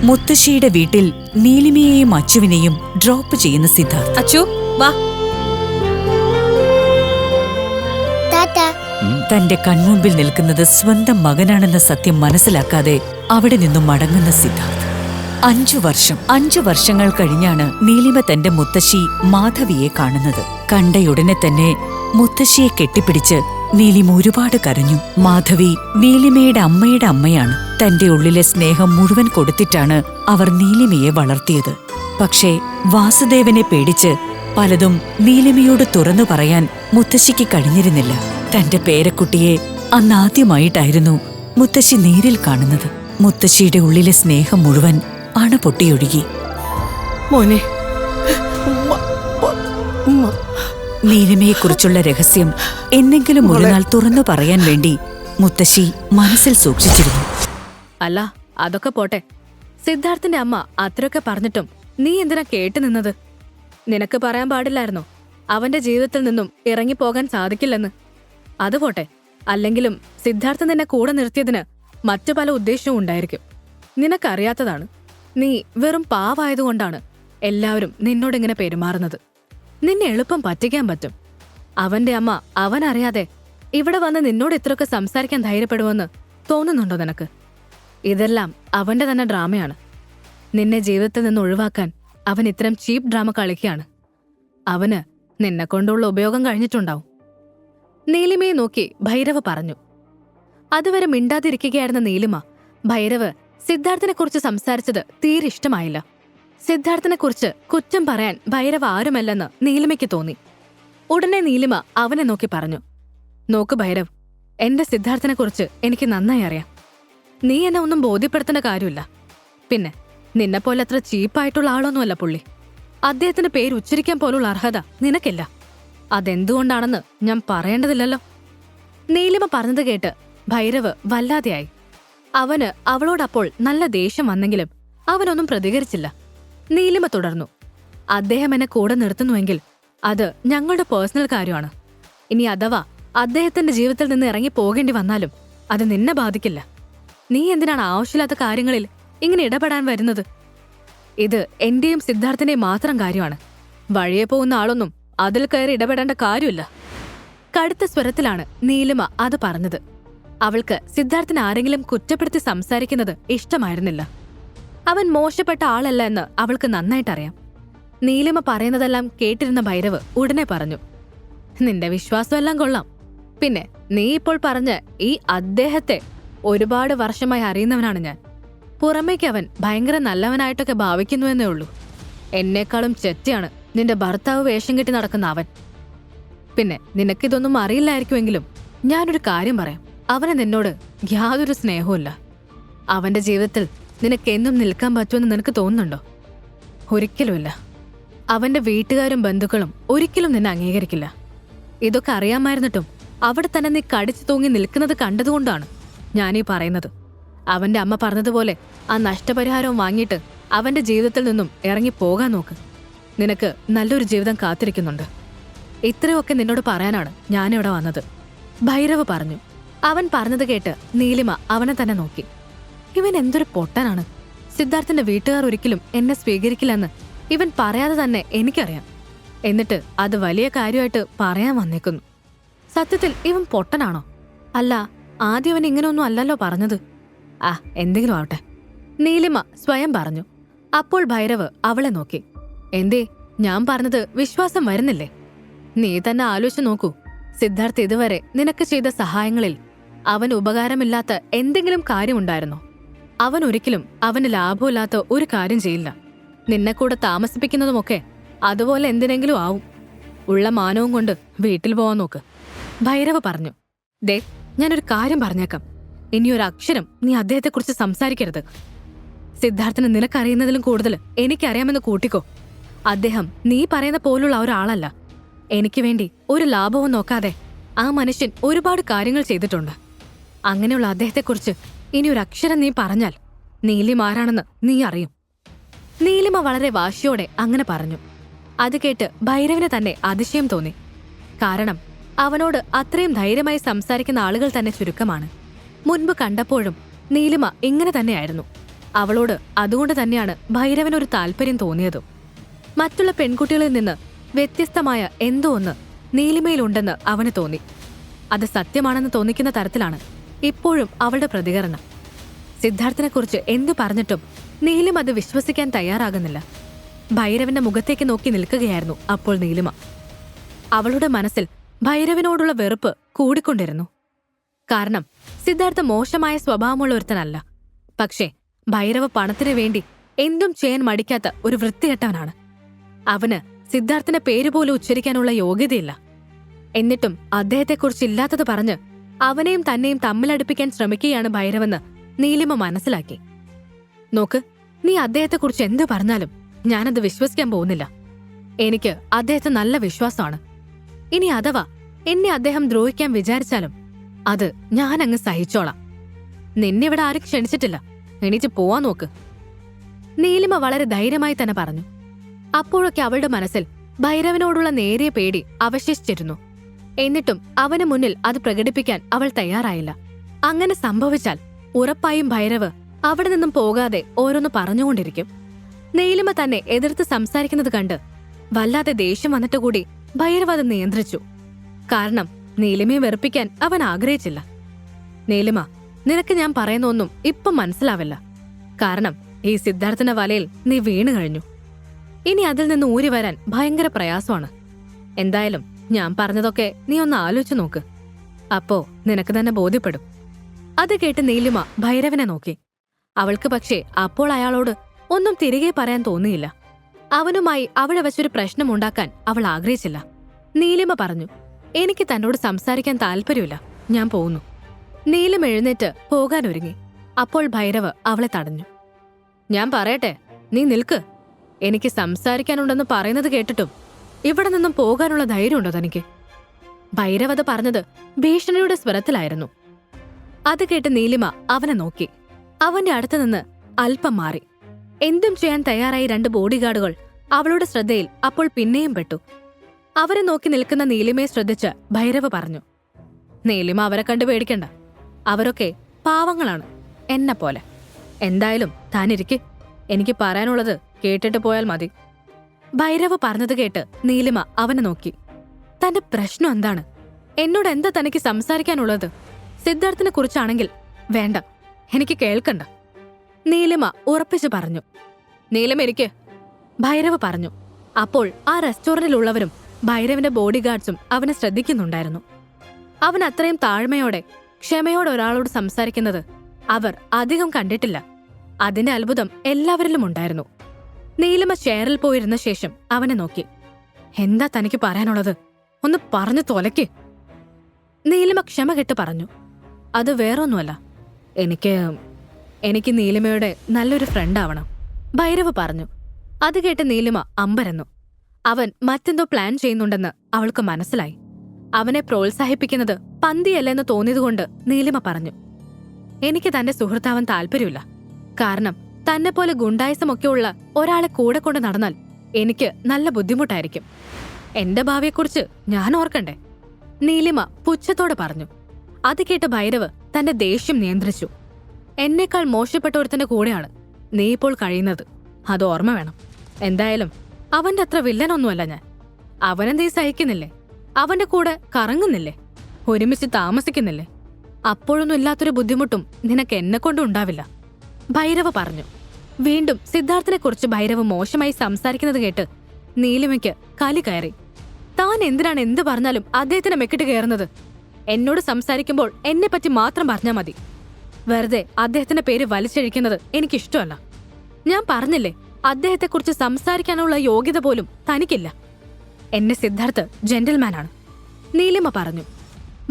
മുത്തശ്ശിയുടെ വീട്ടിൽ നീലിമയെയും അച്ചുവിനെയും ഡ്രോപ്പ് ചെയ്യുന്ന സിദ്ധാർത്ഥ്. അച്ചു വാ. തന്റെ കൺമുമ്പിൽ നിൽക്കുന്നത് സ്വന്തം മകനാണെന്ന സത്യം മനസ്സിലാക്കാതെ അവിടെ നിന്നും മടങ്ങുന്ന സിദ്ധാർത്ഥ്. 5 വർഷങ്ങൾ കഴിഞ്ഞാണ് നീലിമ തന്റെ മുത്തശ്ശി മാധവിയെ കാണുന്നത്. കണ്ടയുടനെ തന്നെ മുത്തശ്ശിയെ കെട്ടിപ്പിടിച്ച് നീലിമ ഒരുപാട് കരഞ്ഞു. മാധവി നീലിമയുടെ അമ്മയുടെ അമ്മയാണ്. തന്റെ ഉള്ളിലെ സ്നേഹം മുഴുവൻ കൊടുത്തിട്ടാണ് അവർ നീലിമയെ വളർത്തിയത്. പക്ഷേ വാസുദേവനെ പേടിച്ച് പലതും നീലിമയോട് തുറന്നു പറയാൻ മുത്തശ്ശിക്ക് കഴിഞ്ഞിരുന്നില്ല. തന്റെ പേരക്കുട്ടിയെ അന്നാദ്യമായിട്ടായിരുന്നു മുത്തശ്ശി നേരിൽ കാണുന്നത്. മുത്തശ്ശിയുടെ ഉള്ളിലെ സ്നേഹം മുഴുവൻ അണപൊട്ടിയൊഴുകി. മോനെ, നീലിമയെക്കുറിച്ചുള്ള രഹസ്യം എന്നെങ്കിലും ഒരു നാൾ തുറന്നു പറയാൻ വേണ്ടി മുത്തശ്ശി മനസ്സിൽ സൂക്ഷിച്ചിരുന്നു. അല്ല, അതൊക്കെ പോട്ടെ. സിദ്ധാർത്ഥിന്റെ അമ്മ അത്രയൊക്കെ പറഞ്ഞിട്ടും നീ എന്തിനാ കേട്ടു നിന്നത്? നിനക്ക് പറയാൻ പാടില്ലായിരുന്നോ അവന്റെ ജീവിതത്തിൽ നിന്നും ഇറങ്ങിപ്പോകാൻ സാധിക്കില്ലെന്ന്? അത് പോട്ടെ, അല്ലെങ്കിലും സിദ്ധാർത്ഥൻ നിന്നെ കൂടെ നിർത്തിയതിന് മറ്റു പല ഉദ്ദേശവും ഉണ്ടായിരിക്കും. നിനക്കറിയാത്തതാണ്. നീ വെറും പാവായതുകൊണ്ടാണ് എല്ലാവരും നിന്നോടിങ്ങനെ പെരുമാറുന്നത്. നിന്നെ എളുപ്പം പറ്റിക്കാൻ പറ്റും. അവന്റെ അമ്മ അവനറിയാതെ ഇവിടെ വന്ന് നിന്നോട് ഇത്രയൊക്കെ സംസാരിക്കാൻ ധൈര്യപ്പെടുമെന്ന് തോന്നുന്നുണ്ടോ നിനക്ക്? ഇതെല്ലാം അവന്റെ തന്നെ ഡ്രാമയാണ്. നിന്നെ ജീവിതത്തിൽ നിന്ന് ഒഴിവാക്കാൻ അവൻ ഇത്തരം ചീപ്പ് ഡ്രാമ കളിക്കുകയാണ്. അവന് നിന്നെക്കൊണ്ടുള്ള ഉപയോഗം കഴിഞ്ഞിട്ടുണ്ടാവും. നീലിമയെ നോക്കി ഭൈരവ് പറഞ്ഞു. അതുവരെ മിണ്ടാതിരിക്കുകയായിരുന്ന നീലിമ ഭൈരവ് സിദ്ധാർത്ഥിനെക്കുറിച്ച് സംസാരിച്ചത് തീരെ ഇഷ്ടമായില്ല. സിദ്ധാർത്ഥിനെക്കുറിച്ച് കുറ്റം പറയാൻ ഭൈരവ് ആരുമല്ലെന്ന് നീലിമയ്ക്ക് തോന്നി. ഉടനെ നീലിമ അവനെ നോക്കി പറഞ്ഞു, നോക്ക് ഭൈരവ്, എന്റെ സിദ്ധാർത്ഥിനെക്കുറിച്ച് എനിക്ക് നന്നായി അറിയാം. നീ എന്നെ ഒന്നും ബോധ്യപ്പെടുത്തേണ്ട കാര്യമില്ല. പിന്നെ നിന്നെപ്പോലെ അത്ര ചീപ്പായിട്ടുള്ള ആളൊന്നുമല്ല പുള്ളി. അദ്ദേഹത്തിന്റെ പേര് ഉച്ചരിക്കാൻ പോലുള്ള അർഹത നിനക്കില്ല. അതെന്തുകൊണ്ടാണെന്ന് ഞാൻ പറയേണ്ടതില്ലല്ലോ. നീലിമ പറഞ്ഞത് കേട്ട് ഭൈരവ് വല്ലാതെയായി. അവന് അവളോടപ്പോൾ നല്ല ദേഷ്യം വന്നെങ്കിലും അവനൊന്നും പ്രതികരിച്ചില്ല. നീലിമ തുടർന്നു, അദ്ദേഹം എന്നെ കൂടെ നിർത്തുന്നുവെങ്കിൽ അത് ഞങ്ങളുടെ പേഴ്സണൽ കാര്യമാണ്. ഇനി അഥവാ അദ്ദേഹത്തിന്റെ ജീവിതത്തിൽ നിന്ന് ഇറങ്ങി പോകേണ്ടി വന്നാലും അത് നിന്നെ ബാധിക്കില്ല. നീ എന്തിനാണ് ആവശ്യമില്ലാത്ത കാര്യങ്ങളിൽ ഇങ്ങനെ ഇടപെടാൻ വരുന്നത്? ഇത് എന്റെയും സിദ്ധാർത്ഥിന്റെയും മാത്രം കാര്യമാണ്. വഴിയെ പോകുന്ന ആളൊന്നും അതിൽ കയറി ഇടപെടേണ്ട കാര്യമില്ല. കടുത്ത സ്വരത്തിലാണ് നീലിമ അത് പറഞ്ഞത്. അവൾക്ക് സിദ്ധാർത്ഥിനെ ആരെങ്കിലും കുറ്റപ്പെടുത്തി സംസാരിക്കുന്നത് ഇഷ്ടമായിരുന്നില്ല. അവൻ മോശപ്പെട്ട ആളല്ല എന്ന് അവൾക്ക് നന്നായിട്ടറിയാം. നീലിമ പറയുന്നതെല്ലാം കേട്ടിരുന്ന ഭൈരവ് ഉടനെ പറഞ്ഞു, നിന്റെ വിശ്വാസമെല്ലാം കൊള്ളാം. പിന്നെ നീ ഇപ്പോൾ പറഞ്ഞ ഈ അദ്ദേഹത്തെ ഒരുപാട് വർഷമായി അറിയുന്നവനാണ് ഞാൻ. പുറമേക്ക് അവൻ ഭയങ്കര നല്ലവനായിട്ടൊക്കെ ഭാവിക്കുന്നുവെന്നേ ഉള്ളൂ. എന്നേക്കാളും ചെറ്റയാണ് നിന്റെ ഭർത്താവ് വേഷം കെട്ടി നടക്കുന്ന അവൻ. പിന്നെ നിനക്കിതൊന്നും അറിയില്ലായിരിക്കുമെങ്കിലും ഞാനൊരു കാര്യം പറയാം. അവന് നിന്നോട് യാതൊരു സ്നേഹവുമില്ല. അവന്റെ ജീവിതത്തിൽ നിനക്കെന്നും നിൽക്കാൻ പറ്റുമെന്ന് നിനക്ക് തോന്നുന്നുണ്ടോ? ഒരിക്കലുമില്ല. അവന്റെ വീട്ടുകാരും ബന്ധുക്കളും ഒരിക്കലും നിന്നെ അംഗീകരിക്കില്ല. ഇതൊക്കെ അറിയാമായിരുന്നിട്ടും അവിടെ തന്നെ നീ കടിച്ചു തൂങ്ങി നിൽക്കുന്നത് കണ്ടതുകൊണ്ടാണ് ഞാനീ പറയുന്നത്. അവന്റെ അമ്മ പറഞ്ഞതുപോലെ ആ നഷ്ടപരിഹാരവും വാങ്ങിയിട്ട് അവന്റെ ജീവിതത്തിൽ നിന്നും ഇറങ്ങി പോകാൻ നോക്ക്. നിനക്ക് നല്ലൊരു ജീവിതം കാത്തിരിക്കുന്നുണ്ട്. ഇത്രയൊക്കെ നിന്നോട് പറയാനാണ് ഞാനിവിടെ വന്നത്, ഭൈരവ് പറഞ്ഞു. അവൻ പറഞ്ഞത് കേട്ട് നീലിമ അവനെ തന്നെ നോക്കി. ഇവൻ എന്തൊരു പൊട്ടനാണ്. സിദ്ധാർത്ഥിന്റെ വീട്ടുകാർ ഒരിക്കലും എന്നെ സ്വീകരിക്കില്ലെന്ന് ഇവൻ പറയാതെ തന്നെ എനിക്കറിയാം. എന്നിട്ട് അത് വലിയ കാര്യമായിട്ട് പറയാൻ വന്നേക്കുന്നു. സത്യത്തിൽ ഇവൻ പൊട്ടനാണോ? അല്ല, ആദ്യം അവൻ ഇങ്ങനെയൊന്നും അല്ലല്ലോ പറഞ്ഞത്. എന്തെങ്കിലും ആവട്ടെ, നീലിമ സ്വയം പറഞ്ഞു. അപ്പോൾ ഭൈരവ് അവളെ നോക്കി. എന്തേ, ഞാൻ പറഞ്ഞത് വിശ്വാസം വരുന്നില്ലേ? നീ തന്നെ ആലോചിച്ചു നോക്കൂ. സിദ്ധാർത്ഥ് ഇതുവരെ നിനക്ക് ചെയ്ത സഹായങ്ങളിൽ അവന് ഉപകാരമില്ലാത്ത എന്തെങ്കിലും കാര്യമുണ്ടായിരുന്നോ? അവൻ ഒരിക്കലും അവന് ലാഭമില്ലാത്ത ഒരു കാര്യം ചെയ്യില്ല. നിന്നെ കൂടെ താമസിപ്പിക്കുന്നതുമൊക്കെ അതുപോലെ എന്തിനെങ്കിലും ആവും. ഉള്ള മാനവും കൊണ്ട് വീട്ടിൽ പോവാൻ നോക്ക്, ഭൈരവ് പറഞ്ഞു. ദേ, ഞാനൊരു കാര്യം പറഞ്ഞേക്കാം. ഇനിയൊരു അക്ഷരം നീ അദ്ദേഹത്തെക്കുറിച്ച് സംസാരിക്കരുത്. സിദ്ധാർത്ഥന് നിനക്കറിയുന്നതിലും കൂടുതൽ എനിക്കറിയാമെന്ന് കൂട്ടിക്കോ. അദ്ദേഹം നീ പറയുന്ന പോലുള്ള ഒരാളല്ല. എനിക്ക് വേണ്ടി ഒരു ലാഭവും നോക്കാതെ ആ മനുഷ്യൻ ഒരുപാട് കാര്യങ്ങൾ ചെയ്തിട്ടുണ്ട്. അങ്ങനെയുള്ള അദ്ദേഹത്തെക്കുറിച്ച് ഇനിയൊരു അക്ഷരം നീ പറഞ്ഞാൽ നീലിമ ആരാണെന്ന് നീ അറിയും. നീലിമ വളരെ വാശിയോടെ അങ്ങനെ പറഞ്ഞു. അത് കേട്ട് ഭൈരവിന് തന്നെ അതിശയം തോന്നി. കാരണം അവനോട് അത്രയും ധൈര്യമായി സംസാരിക്കുന്ന ആളുകൾ തന്നെ ചുരുക്കമാണ്. മുൻപ് കണ്ടപ്പോഴും നീലിമ ഇങ്ങനെ തന്നെയായിരുന്നു. അവളോട് അതുകൊണ്ട് തന്നെയാണ് ഭൈരവനൊരു താല്പര്യം തോന്നിയതും. മറ്റുള്ള പെൺകുട്ടികളിൽ നിന്ന് വ്യത്യസ്തമായ എന്തോ ഒന്ന് നീലിമയിലുണ്ടെന്ന് അവന് തോന്നി. അത് സത്യമാണെന്ന് തോന്നിക്കുന്ന തരത്തിലാണ് ഇപ്പോഴും അവളുടെ പ്രതികരണം. സിദ്ധാർത്ഥിനെക്കുറിച്ച് എന്തു പറഞ്ഞിട്ടും നീലിമ അത് വിശ്വസിക്കാൻ തയ്യാറാകുന്നില്ല. ഭൈരവന്റെ മുഖത്തേക്ക് നോക്കി നിൽക്കുകയായിരുന്നു അപ്പോൾ നീലിമ. അവളുടെ മനസ്സിൽ ഭൈരവനോടുള്ള വെറുപ്പ് കൂടിക്കൊണ്ടിരുന്നു. കാരണം സിദ്ധാർത്ഥ മോശമായ സ്വഭാവമുള്ള ഒരുത്തനല്ല. പക്ഷേ ഭൈരവ പണത്തിനു വേണ്ടി എന്തും ചെയ്യാൻ മടിക്കാത്ത ഒരു വൃത്തികെട്ടവനാണ്. അവന് സിദ്ധാർത്ഥിന്റെ പേരുപോലും ഉച്ചരിക്കാനുള്ള യോഗ്യതയില്ല. എന്നിട്ടും അദ്ദേഹത്തെക്കുറിച്ചില്ലാത്തത് പറഞ്ഞ് അവനെയും തന്നെയും തമ്മിലടുപ്പിക്കാൻ ശ്രമിക്കുകയാണ് ഭൈരവെന്ന് നീലിമ മനസ്സിലാക്കി. നോക്ക്, നീ അദ്ദേഹത്തെക്കുറിച്ച് എന്ത് പറഞ്ഞാലും ഞാനത് വിശ്വസിക്കാൻ പോകുന്നില്ല. എനിക്ക് അദ്ദേഹത്തെ നല്ല വിശ്വാസമാണ്. ഇനി അഥവാ എന്നെ അദ്ദേഹം ദ്രോഹിക്കാൻ വിചാരിച്ചാലും അത് ഞാനങ്ങ് സഹിച്ചോളാം. നിന്നെ ഇവിടെ ആരും ക്ഷണിച്ചിട്ടില്ല, എണീറ്റ് പോവാൻ നോക്ക്. നീലിമ വളരെ ധൈര്യമായി തന്നെ പറഞ്ഞു. അപ്പോഴൊക്കെ അവളുടെ മനസ്സിൽ ഭൈരവനോടുള്ള നേരിയ പേടി അവശേഷിച്ചിരുന്നു. എന്നിട്ടും അവന് മുന്നിൽ അത് പ്രകടിപ്പിക്കാൻ അവൾ തയ്യാറായില്ല. അങ്ങനെ സംഭവിച്ചാൽ ഉറപ്പായും ഭൈരവ് അവിടെ നിന്നും പോകാതെ ഓരോന്ന് പറഞ്ഞുകൊണ്ടിരിക്കും. നീലിമ തന്നെ എതിർത്ത് സംസാരിക്കുന്നത് കണ്ട് വല്ലാതെ ദേഷ്യം വന്നിട്ട് കൂടി ഭൈരവ് അത് നിയന്ത്രിച്ചു. കാരണം നീലിമയെ വെറുപ്പിക്കാൻ അവൻ ആഗ്രഹിച്ചില്ല. നീലിമ, നിനക്ക് ഞാൻ പറയുന്നൊന്നും ഇപ്പം മനസ്സിലാവില്ല. കാരണം ഈ സിദ്ധാർത്ഥന വലയിൽ നീ വീണു കഴിഞ്ഞു. ഇനി അതിൽ നിന്ന് ഊരി വരാൻ ഭയങ്കര പ്രയാസമാണ്. എന്തായാലും ഞാൻ പറഞ്ഞതൊക്കെ നീ ഒന്ന് ആലോചിച്ചു നോക്ക്. അപ്പോ നിനക്ക് തന്നെ ബോധ്യപ്പെടും. അത് കേട്ട് നീലിമ ഭൈരവനെ നോക്കി. അവൾക്ക് പക്ഷേ അപ്പോൾ അയാളോട് ഒന്നും തിരികെ പറയാൻ തോന്നിയില്ല. അവനുമായി അവിടെ വച്ചൊരു പ്രശ്നമുണ്ടാക്കാൻ അവൾ ആഗ്രഹിച്ചില്ല. നീലിമ പറഞ്ഞു, എനിക്ക് തന്നോട് സംസാരിക്കാൻ താല്പര്യമില്ല, ഞാൻ പോകുന്നു. നീലിമ എഴുന്നേറ്റ് പോകാനൊരുങ്ങി. അപ്പോൾ ഭൈരവ് അവളെ തടഞ്ഞു. ഞാൻ പറയട്ടെ, നീ നിൽക്ക്. എനിക്ക് സംസാരിക്കാനുണ്ടെന്ന് പറയുന്നത് കേട്ടിട്ടും ഇവിടെ നിന്നും പോകാനുള്ള ധൈര്യമുണ്ടോ തനിക്ക്? ഭൈരവ് അത് പറഞ്ഞത് ഭീഷണിയുടെ സ്വരത്തിലായിരുന്നു. അത് കേട്ട് നീലിമ അവനെ നോക്കി. അവന്റെ അടുത്ത് നിന്ന് അല്പം മാറി. എന്തും ചെയ്യാൻ തയ്യാറായി 2 ബോഡിഗാർഡുകൾ അവളുടെ ശ്രദ്ധയിൽ അപ്പോൾ പിന്നെയും പെട്ടു. അവരെ നോക്കി നിൽക്കുന്ന നീലിമയെ ശ്രദ്ധിച്ച് ഭൈരവ് പറഞ്ഞു, നീലിമ അവരെ കണ്ടു പേടിക്കണ്ട. അവരൊക്കെ പാവങ്ങളാണ്, എന്നെപ്പോലെ. എന്തായാലും താനിരിക്കെ, എനിക്ക് പറയാനുള്ളത് കേട്ടിട്ട് പോയാൽ മതി. ഭൈരവ് പറഞ്ഞത് കേട്ട് നീലിമ അവനെ നോക്കി. തന്റെ പ്രശ്നം എന്താണ്? എന്നോട് എന്താ തനിക്ക് സംസാരിക്കാനുള്ളത്? സിദ്ധാർത്ഥിനെ കുറിച്ചാണെങ്കിൽ വേണ്ട, എനിക്ക് കേൾക്കണ്ട. നീലിമ ഉറപ്പിച്ചു പറഞ്ഞു. നീലിമ ഇരിക്ക്, ഭൈരവ് പറഞ്ഞു. അപ്പോൾ ആ റെസ്റ്റോറന്റിലുള്ളവരും ഭൈരവിന്റെ ബോഡിഗാർഡ്സും അവനെ ശ്രദ്ധിക്കുന്നുണ്ടായിരുന്നു. അവൻ അത്രയും താഴ്മയോടെ ക്ഷമയോടെ ഒരാളോട് സംസാരിക്കുന്നത് അവർ അധികം കണ്ടിട്ടില്ല. അതിന്റെ അത്ഭുതം എല്ലാവരിലും ഉണ്ടായിരുന്നു. നീലിമ ചെയറിൽ പോയിരുന്ന ശേഷം അവനെ നോക്കി. എന്താ തനിക്ക് പറയാനുള്ളത്? ഒന്ന് പറഞ്ഞു തൊലയ്ക്ക്. നീലിമ ക്ഷമ കെട്ട് പറഞ്ഞു. അത് വേറൊന്നുമല്ല, എനിക്ക് നീലിമയുടെ നല്ലൊരു ഫ്രണ്ടാവണം, ഭൈരവ് പറഞ്ഞു. അത് കേട്ട് നീലിമ അമ്പരന്നു. അവൻ മറ്റെന്തോ പ്ലാൻ ചെയ്യുന്നുണ്ടെന്ന് അവൾക്ക് മനസ്സിലായി. അവനെ പ്രോത്സാഹിപ്പിക്കുന്നത് പന്തിയല്ലെന്ന് തോന്നിയതുകൊണ്ട് നീലിമ പറഞ്ഞു, എനിക്ക് തന്റെ സുഹൃത്താവാൻ താല്പര്യമില്ല. കാരണം തന്നെപ്പോലെ ഗുണ്ടായിസമൊക്കെയുള്ള ഒരാളെ കൂടെ കൊണ്ട് നടന്നാൽ എനിക്ക് നല്ല ബുദ്ധിമുട്ടായിരിക്കും. എന്റെ ഭാവിയെക്കുറിച്ച് ഞാൻ ഓർക്കണ്ടേ? നീലിമ പുച്ഛത്തോടെ പറഞ്ഞു. അത് കേട്ട് ഭൈരവ് തന്റെ ദേഷ്യം നിയന്ത്രിച്ചു. എന്നേക്കാൾ മോശപ്പെട്ട ഒരുത്തന്റെ കൂടെയാണ് നീ ഇപ്പോൾ കഴിയുന്നത്, അത് ഓർമ്മ വേണം. എന്തായാലും അവന്റെ അത്ര വില്ലനൊന്നുമല്ല ഞാൻ. അവനെന്തീ സഹിക്കുന്നില്ലേ? അവന്റെ കൂടെ കറങ്ങുന്നില്ലേ? ഒരുമിച്ച് താമസിക്കുന്നില്ലേ? അപ്പോഴൊന്നും ഇല്ലാത്തൊരു ബുദ്ധിമുട്ടും നിനക്ക് എന്നെക്കൊണ്ടും ഉണ്ടാവില്ല, ഭൈരവ് പറഞ്ഞു. വീണ്ടും സിദ്ധാർത്ഥിനെക്കുറിച്ച് ഭൈരവ് മോശമായി സംസാരിക്കുന്നത് കേട്ട് നീലിമയ്ക്ക് കലി കയറി. താൻ എന്തിനാണ് എന്ത് പറഞ്ഞാലും അദ്ദേഹത്തിന് മെക്കിട്ട് കയറുന്നത്? എന്നോട് സംസാരിക്കുമ്പോൾ എന്നെപ്പറ്റി മാത്രം പറഞ്ഞാൽ മതി. വെറുതെ അദ്ദേഹത്തിന്റെ പേര് വലിച്ചഴിക്കുന്നത് എനിക്കിഷ്ടമല്ല. ഞാൻ പറഞ്ഞില്ലേ, അദ്ദേഹത്തെക്കുറിച്ച് സംസാരിക്കാനുള്ള യോഗ്യത പോലും തനിക്കില്ല. എന്നെ സിദ്ധാർത്ഥ് ജെന്റിൽമാനാണ്, നീലിമ പറഞ്ഞു.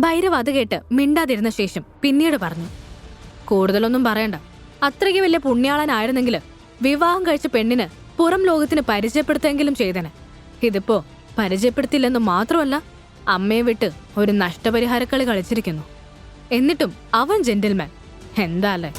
ഭൈരവ് അത് കേട്ട് മിണ്ടാതിരുന്ന ശേഷം പിന്നീട് പറഞ്ഞു, കൂടുതലൊന്നും പറയണ്ട. അത്രയ്ക്ക് വലിയ പുണ്യാളനായിരുന്നെങ്കിൽ വിവാഹം കഴിച്ച പെണ്ണിന് പുറം ലോകത്തിന് പരിചയപ്പെടുത്തെങ്കിലും ചെയ്തേനെ. ഇതിപ്പോ പരിചയപ്പെടുത്തില്ലെന്നു മാത്രമല്ല, അമ്മയെ വിട്ട് ഒരു നഷ്ടപരിഹാരക്കളി കളിച്ചിരിക്കുന്നു. എന്നിട്ടും അവൻ ജെന്റിൽമാൻ. എന്താ അല്ലേ?